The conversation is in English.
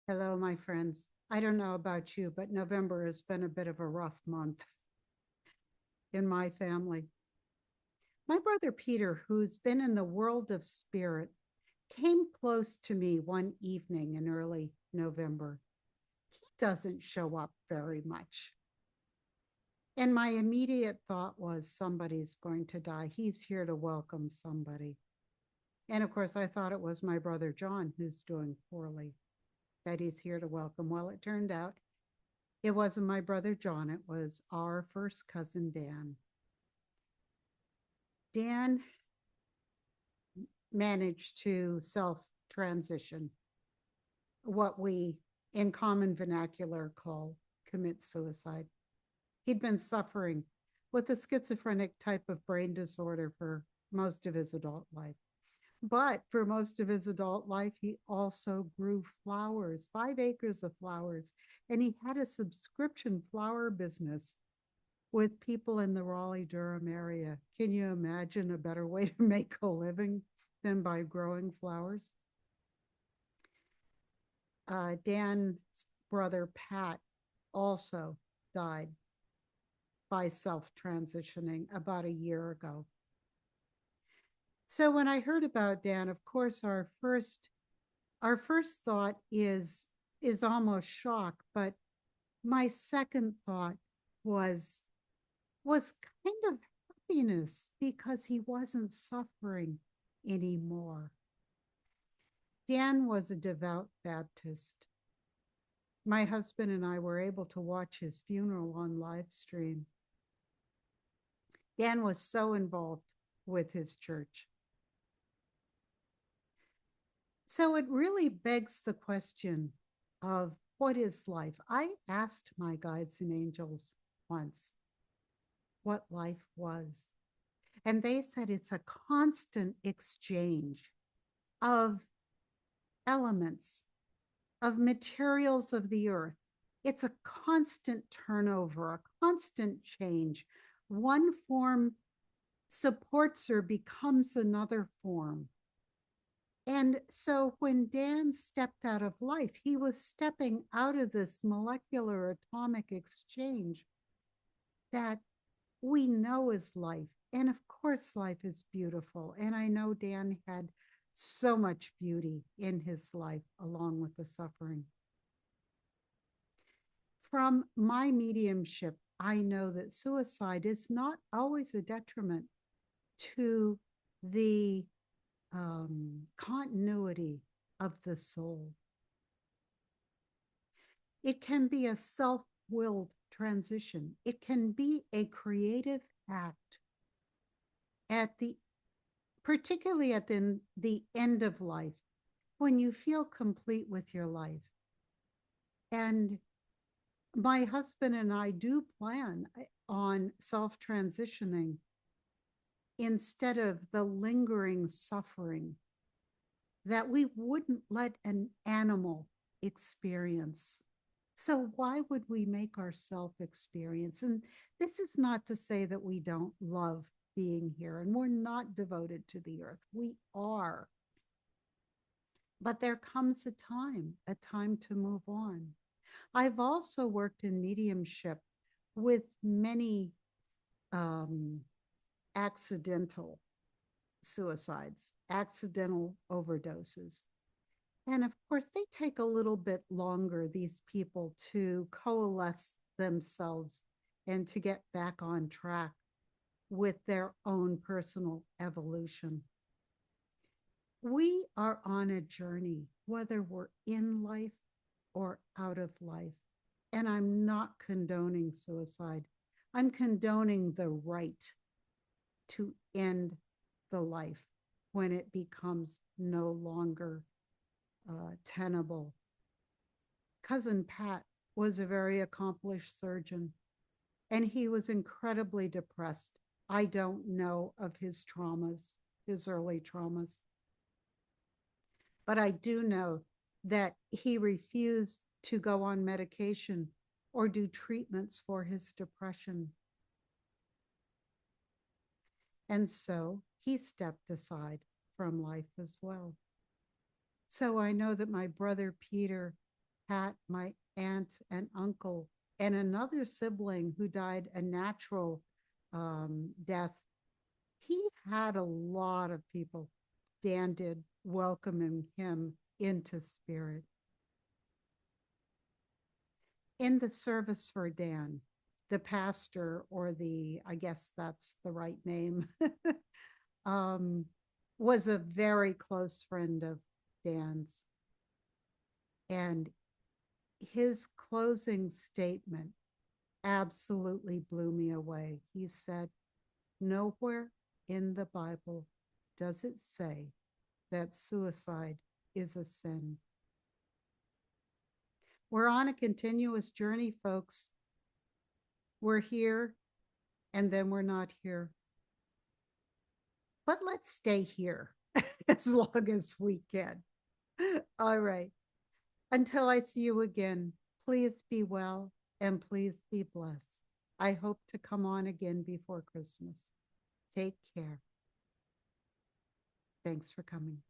Hello, my friends. I don't know about you, but November has been a bit of a rough month in my family. My brother Peter, who's been in the world of spirit, came close to me one evening in early November. He doesn't show up very much. And my immediate thought was somebody's going to die. He's here to welcome somebody. And of course, I thought it was my brother John who's doing poorly, that he's here to welcome. Well, it turned out it wasn't my brother John, it was our first cousin Dan. Dan managed to self transition, what we in common vernacular call commit suicide. He'd been suffering with a schizophrenic type of brain disorder for most of his adult life. But for most of his adult life, he also grew flowers, 5 acres of flowers, and he had a subscription flower business with people in the Raleigh Durham area. Can you imagine a better way to make a living than by growing flowers? Dan's brother Pat also died by self transitioning about a year ago. So when I heard about Dan, of course, our first thought is almost shock, but my second thought was was kind of happiness because he wasn't suffering anymore. Dan was a devout Baptist. My husband and I were able to watch his funeral on live stream. Dan was so involved with his church. So it really begs the question of what is life? I asked my guides and angels once what life was. And they said it's a constant exchange of elements, of materials of the earth. It's a constant turnover, a constant change. One form supports or becomes another form. And so when Dan stepped out of life, he was stepping out of this molecular atomic exchange that we know is life. And of course, life is beautiful. And I know Dan had so much beauty in his life along with the suffering. From my mediumship, I know that suicide is not always a detriment to the continuity of the soul. It can be a self willed transition, it can be a creative act at the particularly at the end of life when you feel complete with your life. And my husband and I do plan on self transitioning instead of the lingering suffering that we wouldn't let an animal experience. So, why would we make ourselves experience? And this is not to say that we don't love being here and we're not devoted to the earth. We are. But there comes a time to move on. I've also worked in mediumship with many um, accidental suicides, accidental overdoses. And of course, they take a little bit longer, these people, to coalesce themselves and to get back on track with their own personal evolution. We are on a journey, whether we're in life or out of life. And I'm not condoning suicide. I'm condoning the right to end the life when it becomes no longer tenable. Cousin Pat was a very accomplished surgeon, and he was incredibly depressed. I don't know of his traumas, his early traumas, but I do know that he refused to go on medication or do treatments for his depression. And so he stepped aside from life as well. So I know that my brother Peter Pat, my aunt and uncle, and another sibling who died a natural death. He had a lot of people. Dan did welcoming him into spirit. In the service for Dan, the pastor, or I guess that's the right name, um, was a very close friend of Dan's. And his closing statement absolutely blew me away. He said, "Nowhere in the Bible does it say that suicide is a sin." We're on a continuous journey, folks. We're here and then we're not here. But let's stay here as long as we can. All right. Until I see you again, please be well and please be blessed. I hope to come on again before Christmas. Take care. Thanks for coming.